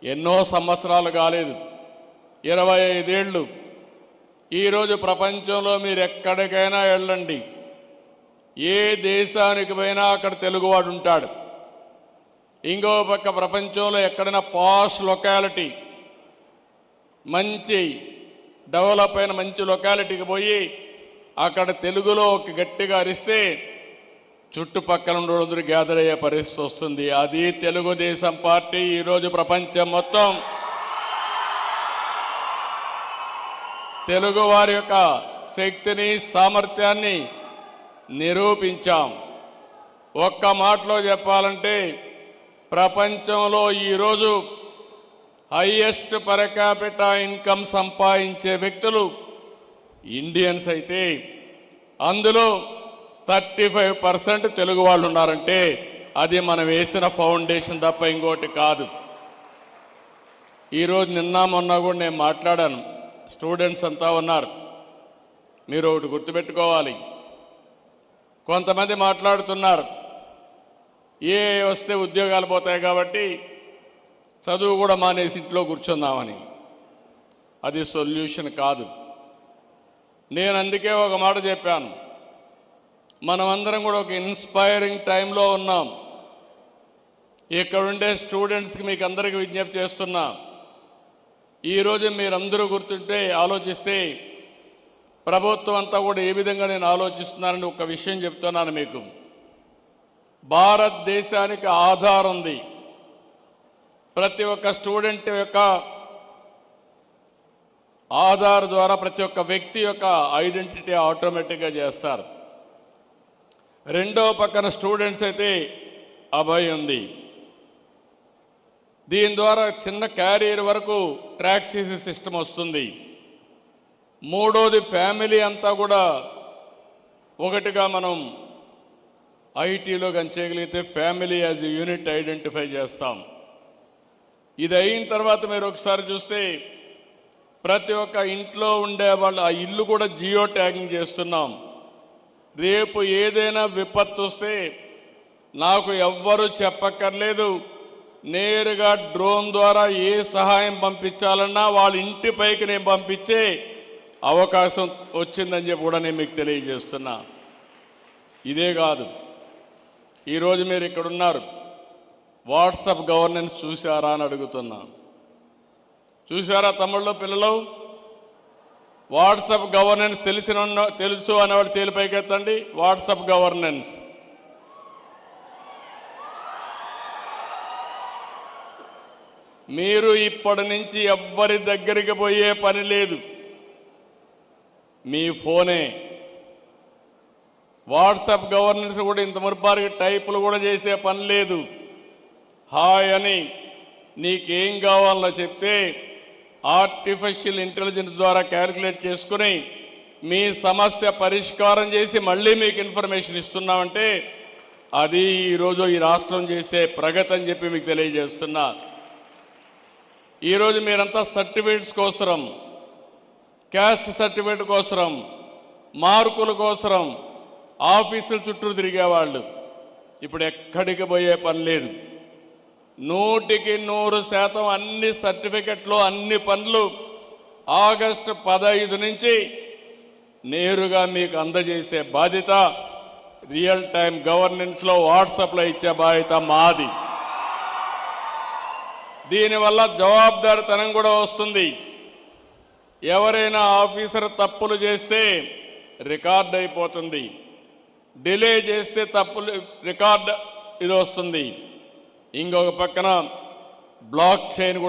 ఎన్నో సంవత్సరాలు కాలేదు, 25 ఏళ్ళు. ఈరోజు ప్రపంచంలో మీరు ఎక్కడికైనా వెళ్ళండి, ఏ దేశానికి పోయినా అక్కడ తెలుగువాడు ఉంటాడు. ఇంకో పక్క ప్రపంచంలో ఎక్కడైనా పాష్ లొకాలిటీ, మంచి డెవలప్ అయిన మంచి లొకాలిటీకి పోయి అక్కడ తెలుగులో ఒక గట్టిగా అరిస్తే చుట్టుపక్కల ఉండేందరూ గ్యాదర్ అయ్యే పరిస్థితి వస్తుంది. అది తెలుగుదేశం పార్టీ. ఈరోజు ప్రపంచం మొత్తం తెలుగు వారి యొక్క శక్తిని, సామర్థ్యాన్ని నిరూపించాం. ఒక్క మాటలో చెప్పాలంటే ప్రపంచంలో ఈరోజు హైయెస్ట్ పర్ క్యాపిటా ఇన్కమ్ సంపాదించే వ్యక్తులు ఇండియన్స్ అయితే అందులో 35% తెలుగు వాళ్ళు ఉన్నారంటే అది మనం వేసిన ఫౌండేషన్ తప్ప ఇంకోటి కాదు. ఈరోజు నిన్న మొన్న కూడా నేను మాట్లాడాను, స్టూడెంట్స్ అంతా ఉన్నారు. మీరు ఒకటి గుర్తుపెట్టుకోవాలి, కొంతమంది మాట్లాడుతున్నారు ఏ వస్తే ఉద్యోగాలు పోతాయి కాబట్టి చదువు కూడా మానేసి ఇంట్లో కూర్చుందామని. అది సొల్యూషన్ కాదు. నేను అందుకే ఒక మాట చెప్పాను, మనమందరం కూడా ఒక ఇన్స్పైరింగ్ టైంలో ఉన్నాం. ఇక్కడ ఉండే స్టూడెంట్స్కి మీకు అందరికీ విజ్ఞప్తి చేస్తున్నా, ఈరోజు మీరందరూ గుర్తుంటే ఆలోచిస్తే ప్రభుత్వం అంతా కూడా ఏ విధంగా నేను ఆలోచిస్తున్నానని ఒక విషయం చెప్తున్నాను మీకు. భారతదేశానికి ఆధార్ ఉంది. ప్రతి ఒక్క స్టూడెంట్ యొక్క ఆధార్ ద్వారా ప్రతి ఒక్క వ్యక్తి యొక్క ఐడెంటిటీ ఆటోమేటిక్గా చేస్తారు. రెండో పక్కన స్టూడెంట్స్ అయితే అభయ్ ఉంది. దీని ద్వారా చిన్న క్యారియర్ వరకు ట్రాక్ చేసే సిస్టమ్ వస్తుంది. మూడోది ఫ్యామిలీ అంతా కూడా ఒకటిగా మనం ఐటీలో చేయగలిగితే ఫ్యామిలీ యాజ్ యూనిట్ ఐడెంటిఫై చేస్తాం. ఇది అయిన తర్వాత మీరు ఒకసారి చూస్తే ప్రతి ఒక్క ఇంట్లో ఉండే వాళ్ళు ఆ ఇల్లు కూడా జియో ట్యాగింగ్ చేస్తున్నాం. రేపు ఏదైనా విపత్తు వస్తే నాకు ఎవ్వరూ చెప్పక్కర్లేదు, నేరుగా డ్రోన్ ద్వారా ఏ సహాయం పంపించాలన్నా వాళ్ళ ఇంటి పైకి నేను పంపించే అవకాశం వచ్చిందని చెప్పి కూడా నేను మీకు తెలియజేస్తున్నా. ఇదే కాదు, ఈరోజు మీరు ఇక్కడ ఉన్నారు, వాట్సాప్ గవర్నెన్స్ చూశారా అని అడుగుతున్నా. చూశారా తమ్ముళ్ళు, పిల్లలు? వాట్సాప్ గవర్నెన్స్ తెలుసు అనేవాడు చేలు పైకెత్తండి. వాట్సాప్ గవర్నెన్స్ మీరు ఇప్పటి నుంచి ఎవ్వరి దగ్గరికి పోయే పని లేదు, మీ ఫోనే. వాట్సాప్ గవర్నెన్స్ కూడా ఇంత మురిపారికి టైపులు కూడా చేసే పని లేదు. హాయ్ అని నీకేం కావాలో చెప్తే ఆర్టిఫిషియల్ ఇంటెలిజెన్స్ ద్వారా క్యాలిక్యులేట్ చేసుకుని మీ సమస్య పరిష్కారం చేసి మళ్ళీ మీకు ఇన్ఫర్మేషన్ ఇస్తున్నామంటే అది ఈరోజు ఈ రాష్ట్రం చేసే ప్రగతి అని చెప్పి మీకు తెలియజేస్తున్నా. ఈరోజు మీరంతా సర్టిఫికేట్స్ కోసరం, క్యాస్ట్ సర్టిఫికేట్ కోసరం, మార్కుల కోసరం ఆఫీసుల చుట్టూ తిరిగేవాళ్ళు ఇప్పుడు ఎక్కడికి పోయే పని లేదు. 100% అన్ని సర్టిఫికెట్లు, అన్ని పనులు ఆగస్టు 15 నుంచి నేరుగా మీకు అందజేసే బాధ్యత రియల్ టైం గవర్నెన్స్లో వాట్సాప్లో ఇచ్చే బాధ్యత మాది. దీనివల్ల జవాబుదారితనం కూడా వస్తుంది. ఎవరైనా ఆఫీసర్ తప్పులు చేస్తే రికార్డ్ అయిపోతుంది, డిలే చేస్తే తప్పులు రికార్డ్ ఇది వస్తుంది. ఇంకొక పక్కన బ్లాక్ చైన్